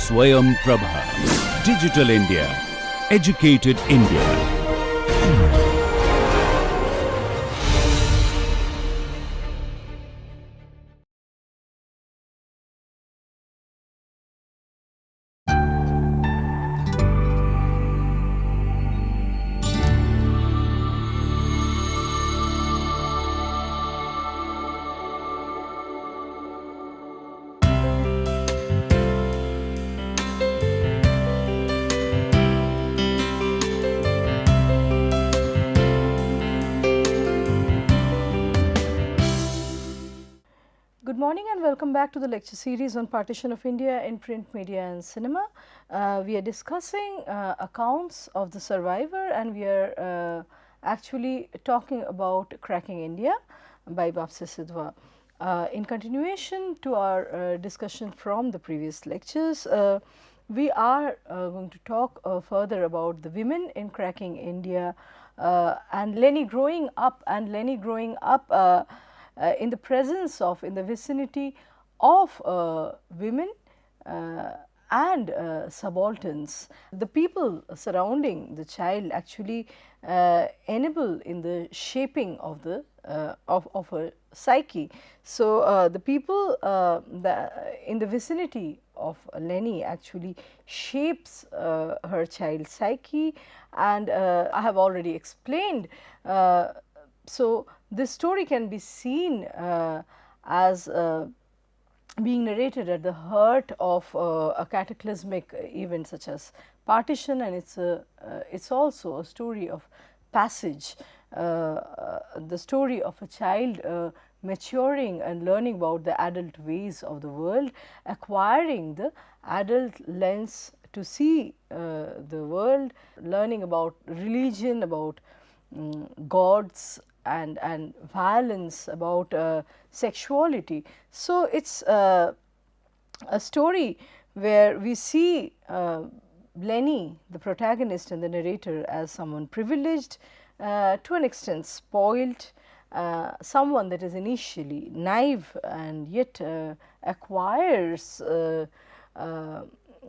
Swayam Prabha. Digital India. Educated India. Good morning and welcome back to the lecture series on Partition of India in print, media and cinema. We are discussing accounts of the survivor, and we are actually talking about Cracking India by Bapse Sidhwa. In continuation to our discussion from the previous lectures, we are going to talk further about the women in Cracking India and Lenny growing up in the presence of, in the vicinity of women and subalterns. The people surrounding the child actually enable in the shaping of the of her psyche. So, the people in the vicinity of Lenny actually shapes her child's psyche, and I have already explained. So, this story can be seen as being narrated at the heart of a cataclysmic event such as partition, and it's also a story of passage, the story of a child maturing and learning about the adult ways of the world, acquiring the adult lens to see the world, learning about religion, about gods and violence, about sexuality. So, it is a story where we see Lenny, the protagonist and the narrator, as someone privileged, to an extent spoiled, someone that is initially naive and yet acquires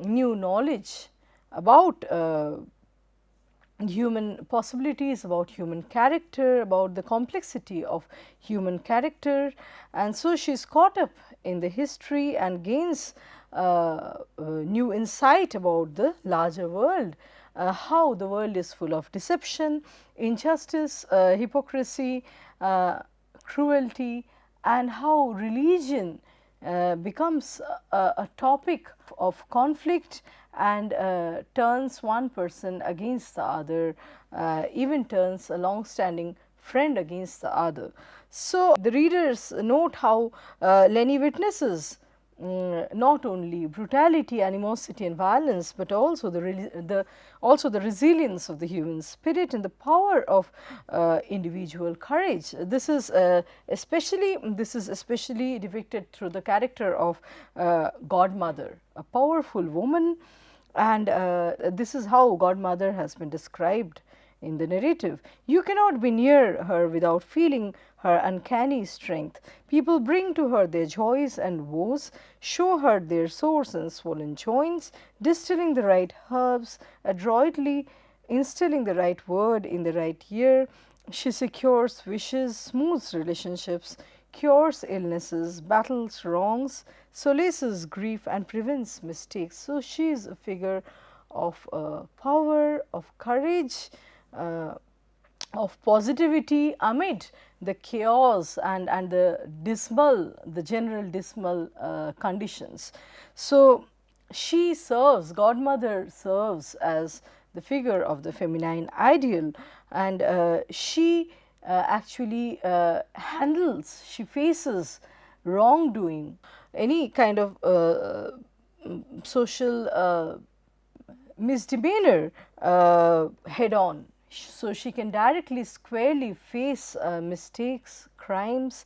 new knowledge about human possibilities, about human character, about the complexity of human character, and so she is caught up in the history and gains new insight about the larger world, how the world is full of deception, injustice, hypocrisy, cruelty, and how religion becomes a topic of conflict and turns one person against the other, even turns a long-standing friend against the other. So, the readers note how Lenny witnesses not only brutality, animosity and violence, but also the resilience of the human spirit and the power of individual courage. This is especially depicted through the character of Godmother, a powerful woman, and this is how Godmother has been described in the narrative. You cannot be near her without feeling her uncanny strength. People bring to her their joys and woes, show her their sores and swollen joints, distilling the right herbs, adroitly instilling the right word in the right ear. She secures wishes, smooths relationships, cures illnesses, battles wrongs, solaces grief and prevents mistakes. So, she is a figure of power, of courage, of positivity amid the chaos and the general dismal conditions. So, she serves, Godmother serves as the figure of the feminine ideal, and she actually handles, she faces wrongdoing, any kind of social misdemeanor head on. So, she can directly, squarely face mistakes, crimes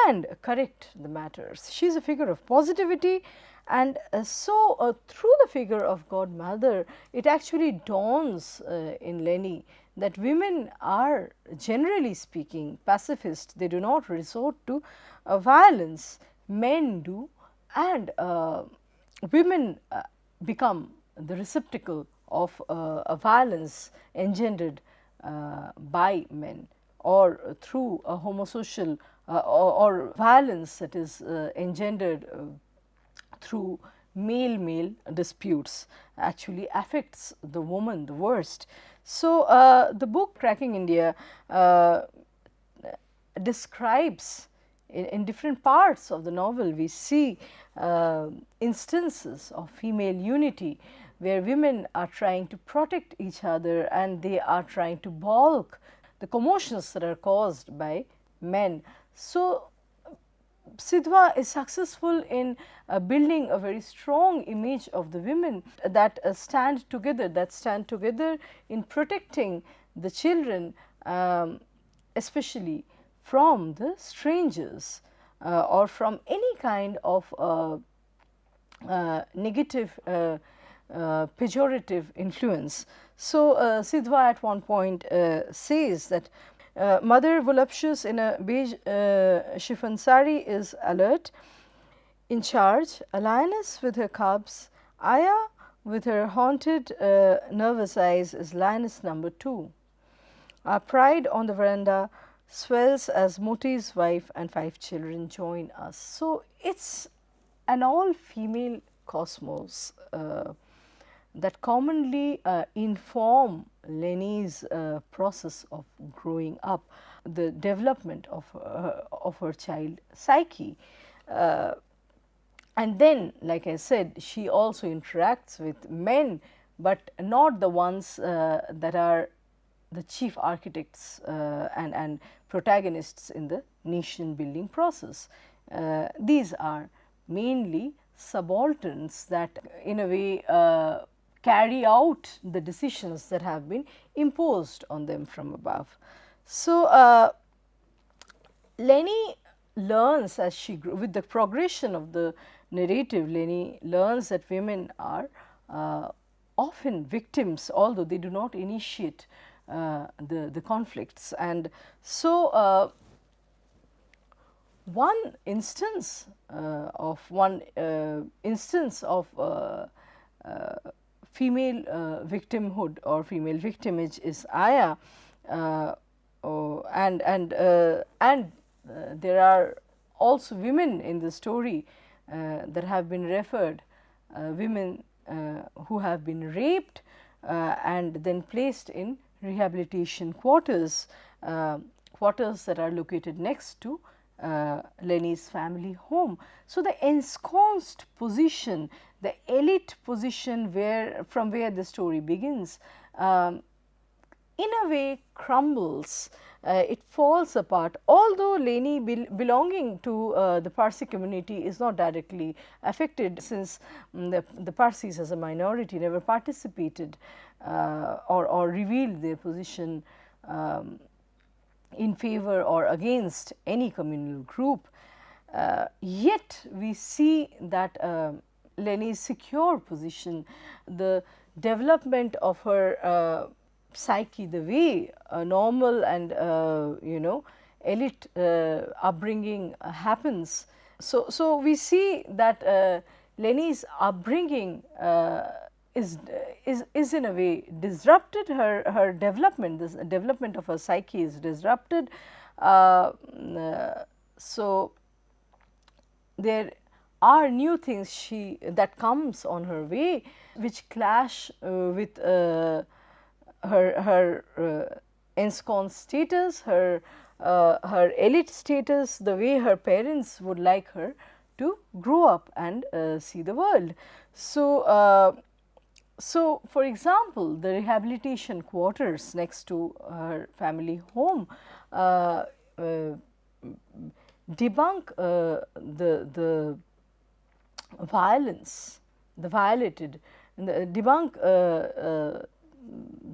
and correct the matters. She is a figure of positivity, and so through the figure of Godmother, it actually dawns in Lenny that women are, generally speaking, pacifist. They do not resort to violence, men do, and women become the receptacle of a violence engendered by men, or through a homosocial or violence that is engendered through male-male disputes, actually affects the woman the worst. So, the book Cracking India describes in different parts of the novel, we see instances of female unity where women are trying to protect each other and they are trying to balk the commotions that are caused by men. So, Sidhwa is successful in building a very strong image of the women that stand together in protecting the children, especially from the strangers or from any kind of negative pejorative influence. So, Sidhwa at one point says that Mother voluptuous in a beige chiffon sari is alert, in charge, a lioness with her cubs, Aya with her haunted nervous eyes is lioness number 2. Our pride on the veranda swells as Moti's wife and 5 children join us. So, it is an all female cosmos that commonly inform Leni's process of growing up, the development of her child psyche. And then, like I said, she also interacts with men, but not the ones that are the chief architects and protagonists in the nation building process. These are mainly subalterns that in a way carry out the decisions that have been imposed on them from above. So, Leni learns as she grows, with the progression of the narrative, Leni learns that women are often victims, although they do not initiate the conflicts. And so, one instance of female victimhood or female victimage is Aya, and there are also women in the story that have been referred, women who have been raped and then placed in rehabilitation quarters, quarters that are located next to Leni's family home. So, the ensconced position, the elite position from where the story begins, in a way crumbles, it falls apart. Although Leni belonging to the Parsi community is not directly affected, since the Parsis as a minority never participated or revealed their position in favor or against any communal group, yet we see that Leni's secure position, the development of her psyche, the way a normal and elite upbringing happens. So, we see that Leni's upbringing is in a way disrupted. Her development, this development of her psyche is disrupted. So, there are new things that comes on her way which clash with her ensconced status, her elite status, the way her parents would like her to grow up and see the world. So, for example, the rehabilitation quarters next to her family home debunk the violence, the violated, debunk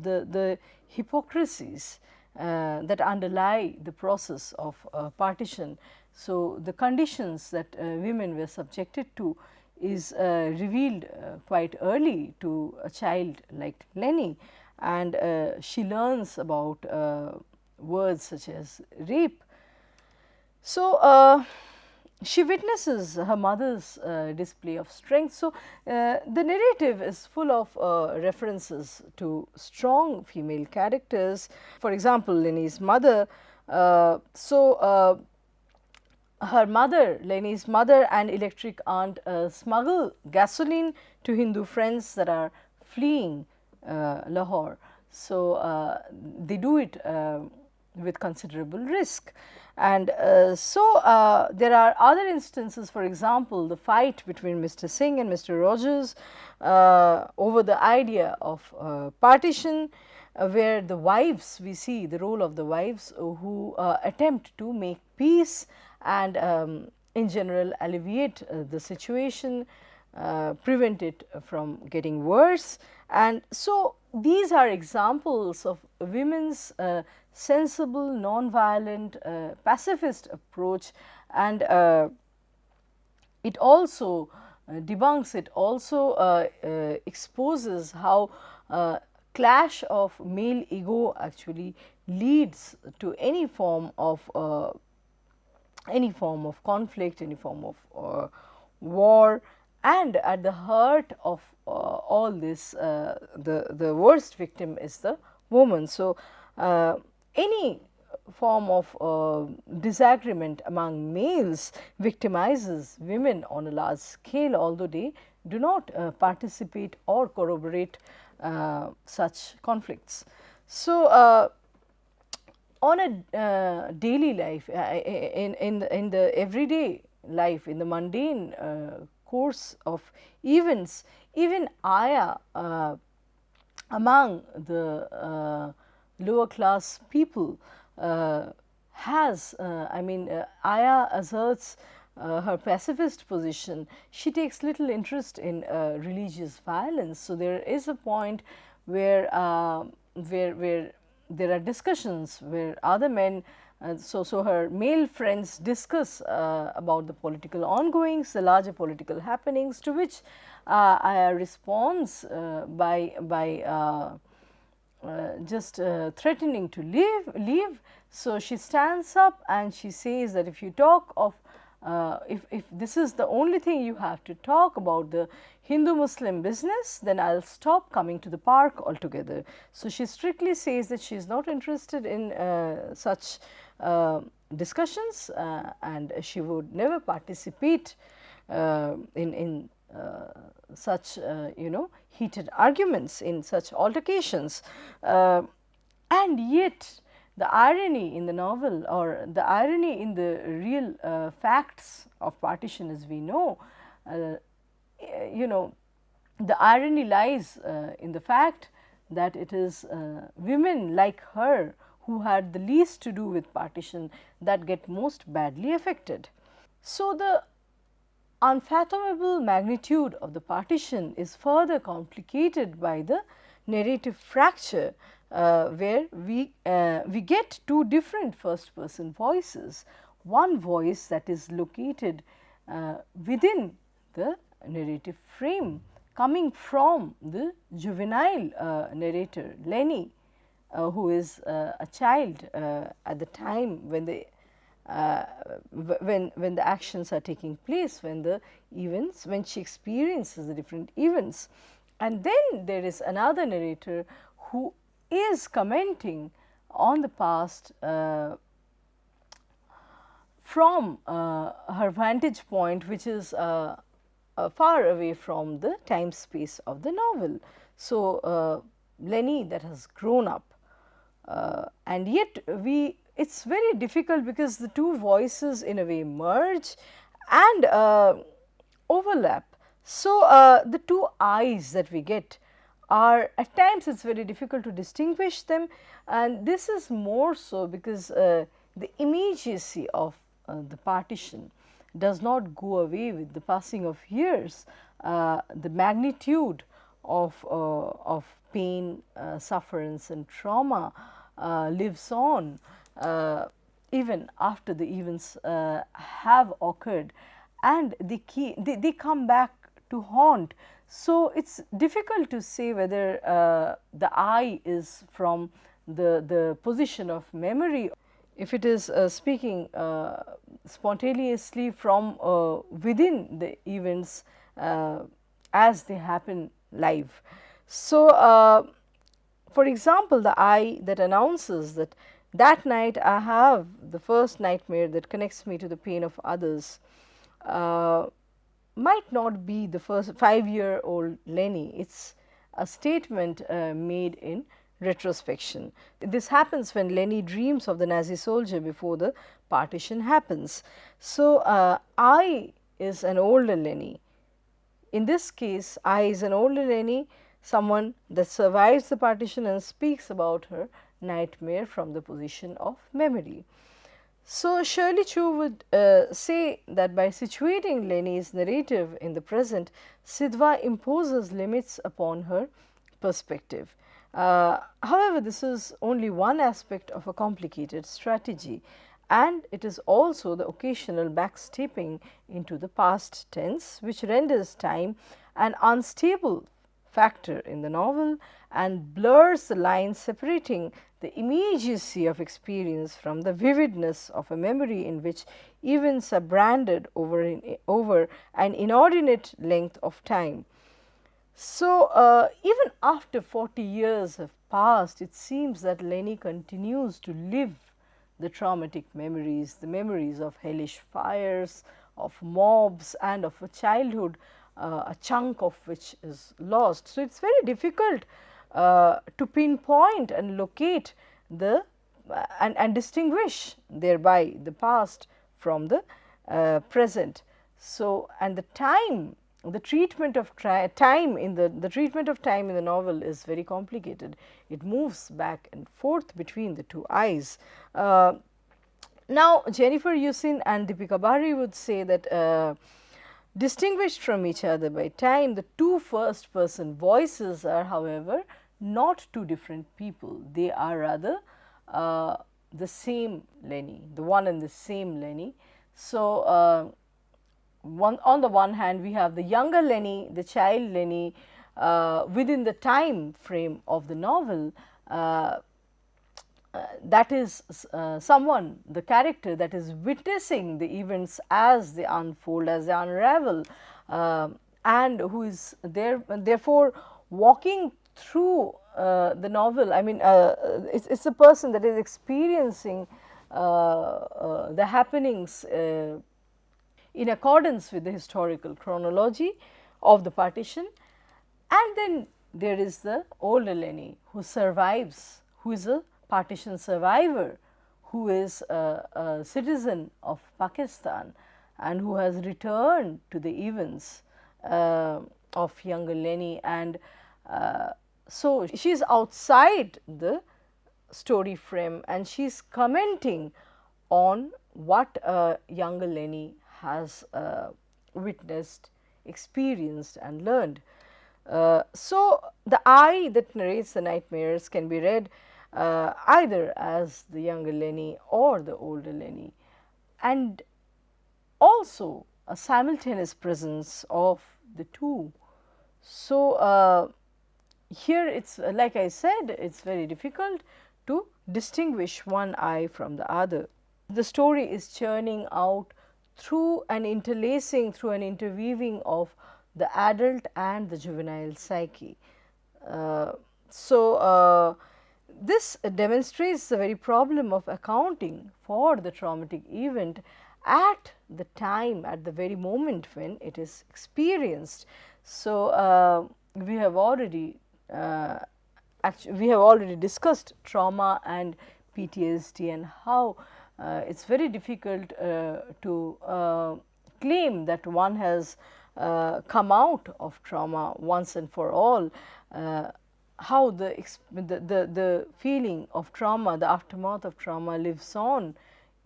the hypocrisies that underlie the process of partition. So, the conditions that women were subjected to is revealed quite early to a child like Leni, and she learns about words such as rape. So, she witnesses her mother's display of strength. So, the narrative is full of references to strong female characters. For example, Leni's mother, her mother, Leni's mother and electric aunt smuggle gasoline to Hindu friends that are fleeing Lahore. So, they do it with considerable risk. And there are other instances, for example, the fight between Mr. Singh and Mr. Rogers over the idea of partition, where the wives, we see the role of the wives who attempt to make peace and in general alleviate the situation, prevent it from getting worse. And so, these are examples of women's sensible, non-violent, pacifist approach, and it also debunks, it also exposes how clash of male ego actually leads to any form of conflict, any form of war, and at the heart of all this, the worst victim is the woman. So, any form of disagreement among males victimizes women on a large scale, although they do not participate or corroborate such conflicts. So, on a daily life, in the everyday life, in the mundane course of events, even Aya among the lower class people has, Aya asserts her pacifist position. She takes little interest in religious violence. So, there is a point where there are discussions where other men, so her male friends discuss about the political ongoings, the larger political happenings, to which Aya responds by just threatening to leave. So, she stands up and she says that if you talk of if this is the only thing you have to talk about, the Hindu-Muslim business, then I will stop coming to the park altogether. So, she strictly says that she is not interested in such discussions and she would never participate in such heated arguments, in such altercations. And yet, the irony in the novel, or the irony in the real facts of partition, as we know, the irony lies in the fact that it is women like her who had the least to do with partition that get most badly affected. So, the unfathomable magnitude of the partition is further complicated by the narrative fracture, where we get two different first person voices. One voice that is located within the narrative frame, coming from the juvenile narrator Leni, who is a child at the time when the when the actions are taking place, when she experiences the different events. And then there is another narrator who is commenting on the past from her vantage point, which is far away from the time space of the novel. So, Leni that has grown up, and yet it is very difficult because the two voices in a way merge and overlap. So, the two eyes that we get are, at times it is very difficult to distinguish them, and this is more so because the immediacy of the partition does not go away with the passing of years. The magnitude of pain, sufferance and trauma lives on even after the events have occurred, and they come back to haunt. So, it is difficult to say whether the eye is from the position of memory. if it is speaking spontaneously from within the events as they happen live. So, for example, the I that announces that that night I have the first nightmare that connects me to the pain of others might not be the first 5-year-old Lenny. It is a statement made in retrospection. This happens when Lenny dreams of the Nazi soldier before the partition happens. So, I is an older Lenny. In this case, I is an older Lenny, someone that survives the partition and speaks about her nightmare from the position of memory. So, Shirley Chu would say that by situating Lenny's narrative in the present, Sidhwa imposes limits upon her perspective. However, this is only one aspect of a complicated strategy, and it is also the occasional backstepping into the past tense, which renders time an unstable factor in the novel and blurs the line separating the immediacy of experience from the vividness of a memory in which events are branded over an inordinate length of time. So, even after 40 years have passed, it seems that Lenny continues to live the traumatic memories, the memories of hellish fires, of mobs and of a childhood, a chunk of which is lost. So, it is very difficult to pinpoint and locate the and distinguish thereby the past from the present. So, and the time, the treatment of time in the treatment of time in the novel is very complicated. It moves back and forth between the two eyes. Now, Jennifer Yusin and Deepika Bari would say that distinguished from each other by time, the two first person voices are, however, not two different people. They are rather the same Lenny, the one and the same Lenny. So, on the one hand, we have the younger Lenny, the child Lenny, within the time frame of the novel. That is someone, the character that is witnessing the events as they unfold, as they unravel, and who is there, therefore walking through the novel. I mean, it's a person that is experiencing the happenings in accordance with the historical chronology of the partition. And then there is the older Lenny who survives, who is a partition survivor, who is a citizen of Pakistan and who has returned to the events of younger Lenny. And so, she is outside the story frame and she is commenting on what younger Lenny has witnessed, experienced and learned. So, the I that narrates the nightmares can be read either as the younger Lenny or the older Lenny, and also a simultaneous presence of the two. So, here it is like I said, it is very difficult to distinguish one I from the other. The story is churning out through an interlacing, through an interweaving of the adult and the juvenile psyche. This demonstrates the very problem of accounting for the traumatic event at the time, at the very moment when it is experienced. So, we have already discussed trauma and PTSD and how it is very difficult to claim that one has come out of trauma once and for all. How the feeling of trauma, the aftermath of trauma lives on,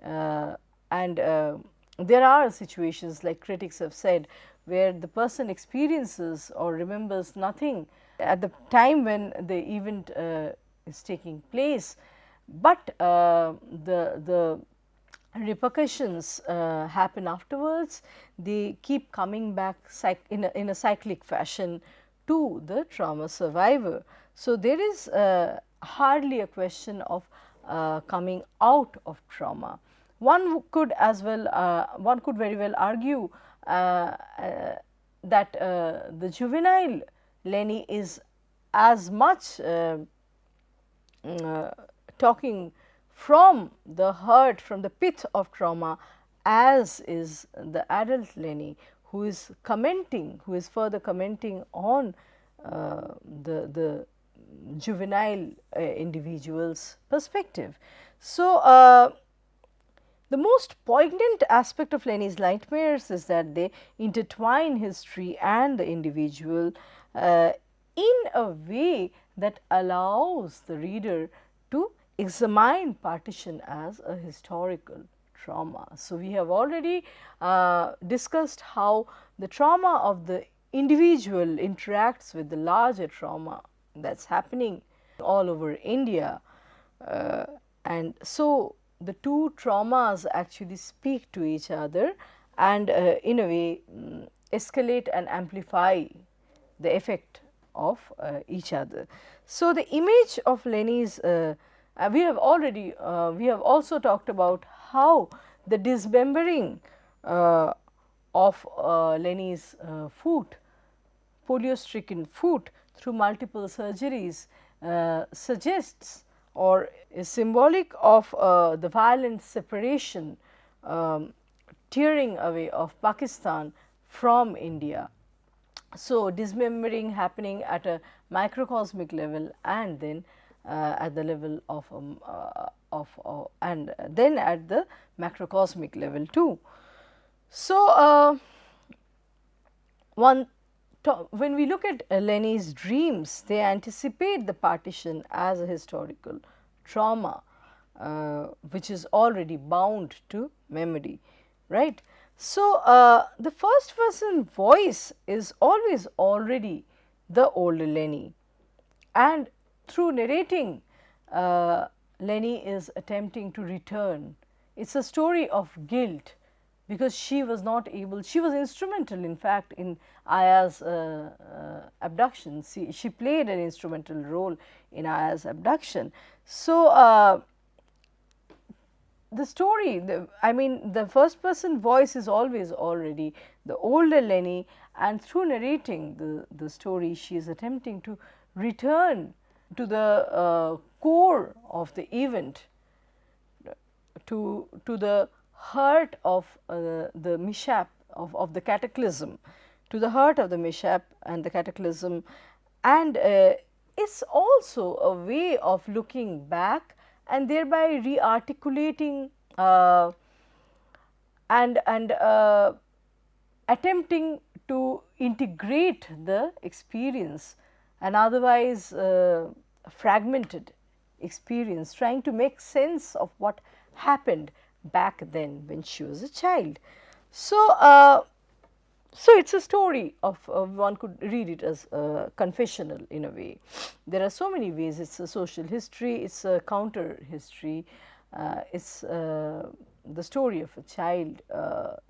and there are situations, like critics have said, where the person experiences or remembers nothing at the time when the event is taking place, but the repercussions happen afterwards. They keep coming back in a cyclic fashion to the trauma survivor. So, there is hardly a question of coming out of trauma. One could very well argue that the juvenile Lenny is as much talking from the hurt, from the pit of trauma, as is the adult Lenny, who is commenting, who is further commenting on the juvenile individual's perspective. So, the most poignant aspect of Lenny's nightmares is that they intertwine history and the individual in a way that allows the reader to examine partition as a historical trauma. So, we have already discussed how the trauma of the individual interacts with the larger trauma that is happening all over India, and so the two traumas actually speak to each other and in a way escalate and amplify the effect of each other. So, the image of Lenny's we have also talked about how the dismembering of Lenny's foot, polio-stricken foot through multiple surgeries suggests or is symbolic of the violent separation, tearing away of Pakistan from India. So, dismembering happening at a microcosmic level and then at the level of and then at the macrocosmic level too. So, when we look at Lenny's dreams, they anticipate the partition as a historical trauma, which is already bound to memory, right. So, the first person voice is always already the older Lenny, and through narrating, Lenny is attempting to return. It is a story of guilt, because she was not able, she was instrumental in fact in Aya's abduction. She played an instrumental role in Aya's abduction. So, the story, the first person voice is always already the older Lenny, and through narrating the story, she is attempting to return to the core of the event, to the heart of the mishap, of the cataclysm, to the heart of the mishap and the cataclysm, and it's also a way of looking back and thereby re-articulating and attempting to integrate the experience, an otherwise fragmented experience, trying to make sense of what happened back then when she was a child. So, so it is a story of one could read it as confessional in a way. There are so many ways. It is a social history, it is a counter history, it is the story of a child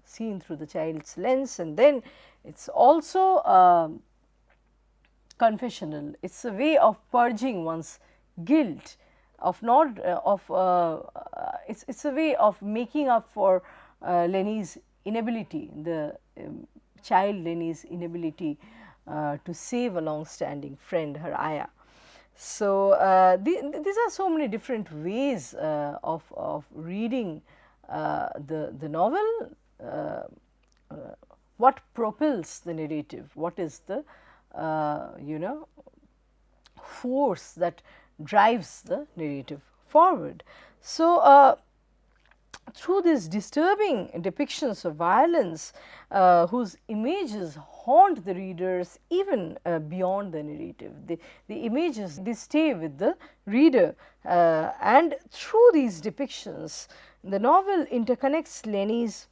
seen through the child's lens, and then it is also confessional. It is a way of purging one's guilt, of not it is a way of making up for Lenny's inability, the child Lenny's inability to save a long-standing friend, her Aya. So, these are so many different ways of reading the novel. What propels the narrative? What is the force that drives the narrative forward? So, through these disturbing depictions of violence, whose images haunt the readers even beyond the narrative. The images, they stay with the reader, and through these depictions, the novel interconnects Lenny's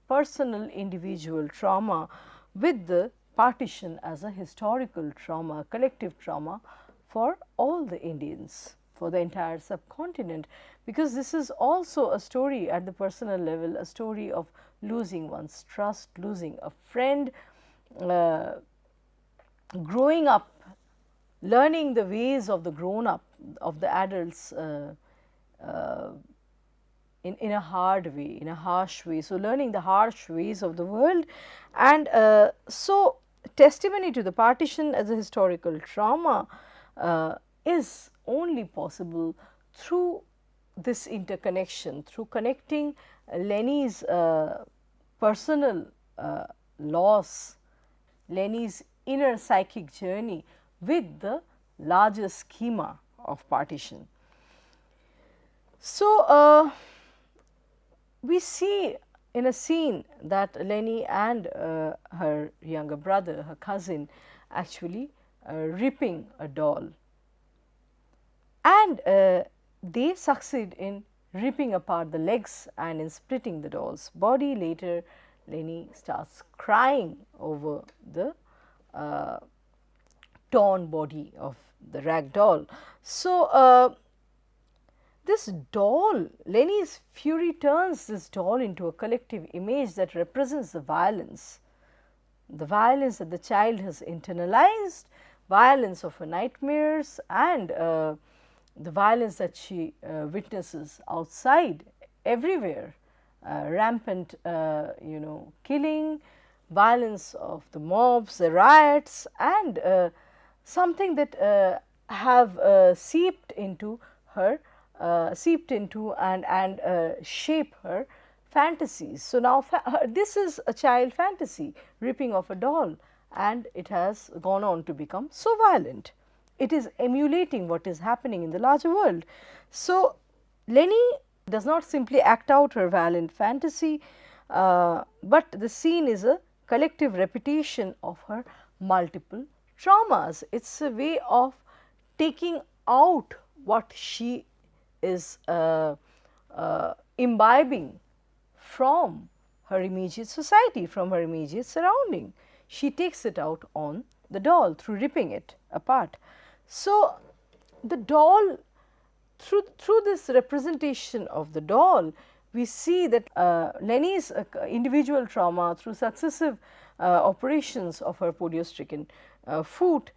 personal individual trauma with the partition as a historical trauma, collective trauma for all the Indians, for the entire subcontinent, because this is also a story at the personal level, a story of losing one's trust, losing a friend, growing up, learning the ways of the grown up, of the adults in a hard way, in a harsh way. So, learning the harsh ways of the world, and so testimony to the partition as a historical trauma is only possible through this interconnection, through connecting Leni's personal loss, Leni's inner psychic journey with the larger schema of partition. So, we see in a scene that Leni and her younger brother, her cousin, actually ripping a doll, and they succeed in ripping apart the legs and in splitting the doll's body. Later, Leni starts crying over the torn body of the rag doll. So, this doll, Leni's fury turns this doll into a collective image that represents the violence that the child has internalized, violence of her nightmares, and the violence that she witnesses outside everywhere, rampant killing, violence of the mobs, the riots, and something that have seeped into and shape her fantasies. So, now this is a child fantasy, ripping off a doll, and it has gone on to become so violent. It is emulating what is happening in the larger world. So, Leni does not simply act out her violent fantasy, but the scene is a collective repetition of her multiple traumas. It is a way of taking out what she is imbibing from her immediate society, from her immediate surrounding. She takes it out on the doll through ripping it apart. So, the doll, through this representation of the doll, we see that Leni's individual trauma through successive operations of her polio-stricken foot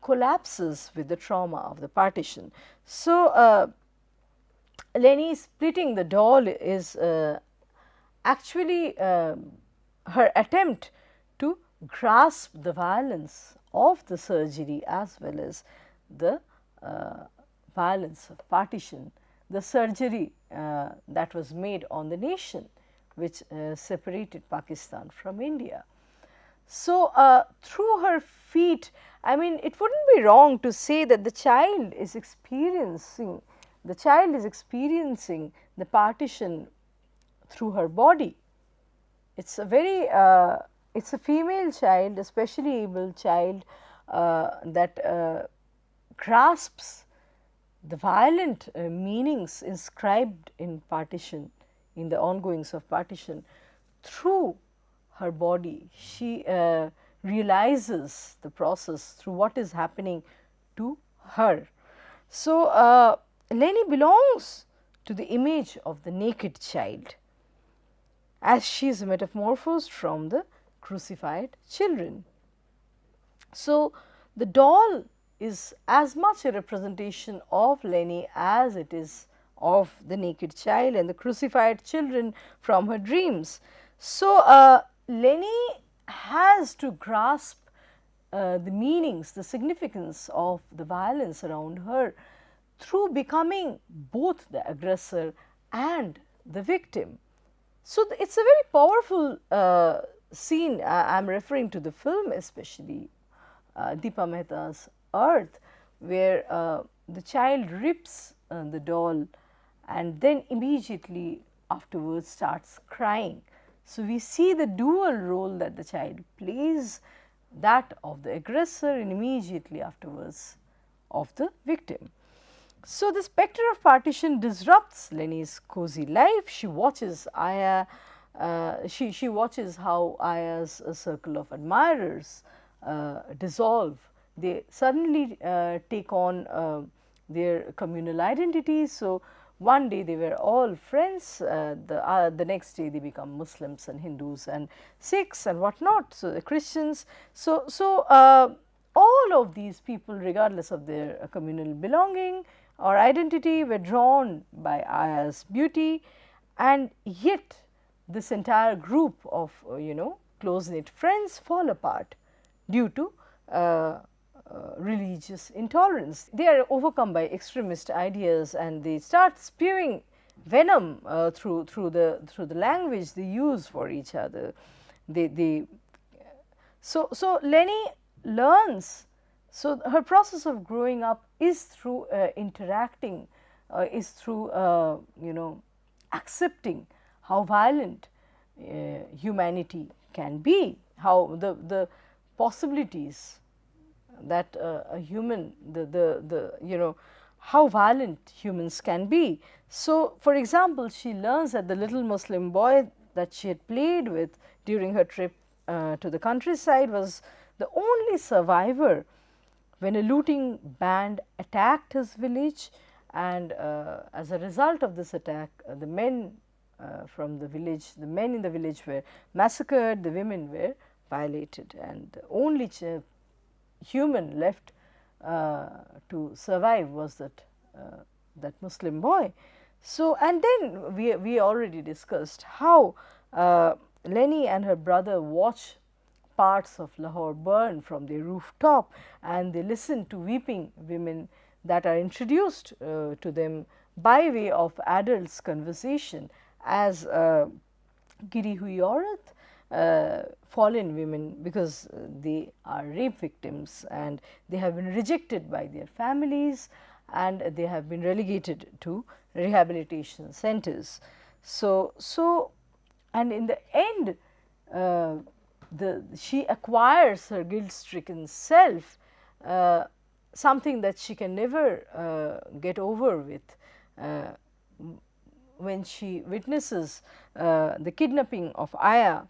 collapses with the trauma of the partition. So, Leni splitting the doll is actually her attempt to grasp the violence of the surgery as well as the violence of partition, the surgery that was made on the nation which separated Pakistan from India. So, through her feet, I mean, it would not be wrong to say that the child is experiencing the partition through her body. It is a very it is a female child, especially able child, that grasps the violent meanings inscribed in partition, in the ongoings of partition through her body. She realizes the process through what is happening to her. So, Leni belongs to the image of the naked child as she is metamorphosed from the crucified children. So, the doll is as much a representation of Leni as it is of the naked child and the crucified children from her dreams. So, Leni has to grasp the meanings, the significance of the violence around her through becoming both the aggressor and the victim. So, it is a very powerful scene. I am referring to the film, especially Deepa Mehta's Earth, where the child rips the doll and then immediately afterwards starts crying. So, we see the dual role that the child plays, that of the aggressor and immediately afterwards of the victim. So, the spectre of partition disrupts Leni's cozy life. She watches Aya, she watches how Aya's circle of admirers dissolve. They suddenly take on their communal identities. So, one day they were all friends, the next day they become Muslims and Hindus and Sikhs and what not, so the Christians. So, all of these people, regardless of their communal belonging, or identity were drawn by Aya's beauty, and yet this entire group of close knit friends fall apart due to religious intolerance. They are overcome by extremist ideas and they start spewing venom through the language they use for each other. So Lenny learns. So her process of growing up is through interacting, is through accepting how violent humanity can be, how the possibilities that a human, how violent humans can be. So, for example, she learns that the little Muslim boy that she had played with during her trip to the countryside was the only survivor when a looting band attacked his village, and as a result of this attack, the men from the village, the men in the village were massacred, the women were violated, and the only human left to survive was that Muslim boy. So, and then we already discussed how Lenny and her brother watch parts of Lahore burn from their rooftop, and they listen to weeping women that are introduced to them by way of adults' conversation as Giri hui aurat, fallen women, because they are rape victims and they have been rejected by their families and they have been relegated to rehabilitation centers. So and in the end, she acquires her guilt-stricken self, something that she can never get over with when she witnesses the kidnapping of Aya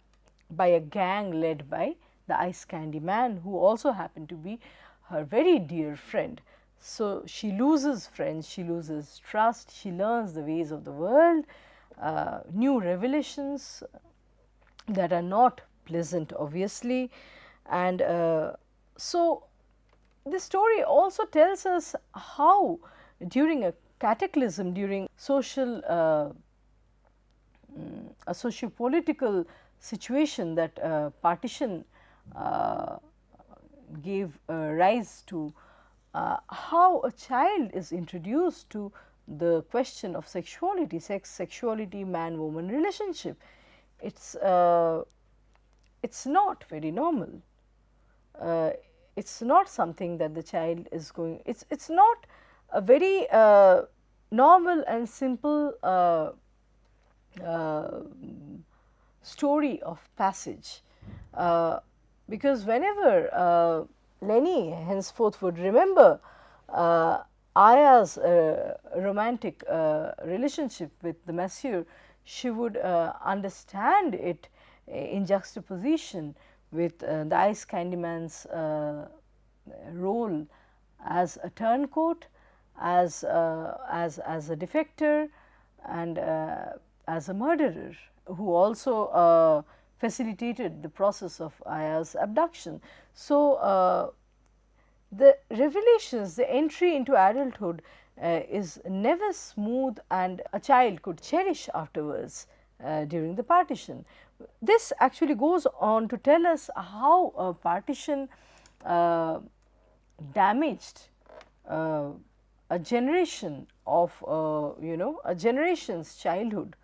by a gang led by the ice candy man, who also happened to be her very dear friend. So, she loses friends, she loses trust, she learns the ways of the world, new revelations that are not pleasant obviously. And so, this story also tells us how during a cataclysm, during social a socio-political situation that partition gave rise to, how a child is introduced to the question of sexuality, sex, sexuality, man-woman relationship. It's not very normal. It's not something that the child is going. It's not a very normal and simple story of passage, because whenever Lenny henceforth would remember Aya's romantic relationship with the masseur, she would understand it in juxtaposition with the ice candy man's role as a turncoat, as a defector, and as a murderer who also facilitated the process of Aya's abduction. So, the revelations, the entry into adulthood is never smooth, and a child could cherish afterwards during the partition. This actually goes on to tell us how a partition damaged a generation of a generation's childhood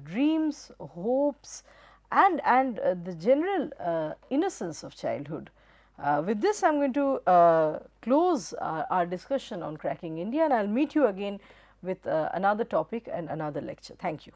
dreams, hopes, and the general innocence of childhood. With this, I am going to close our discussion on cracking India, and I will meet you again with another topic and another lecture. Thank you.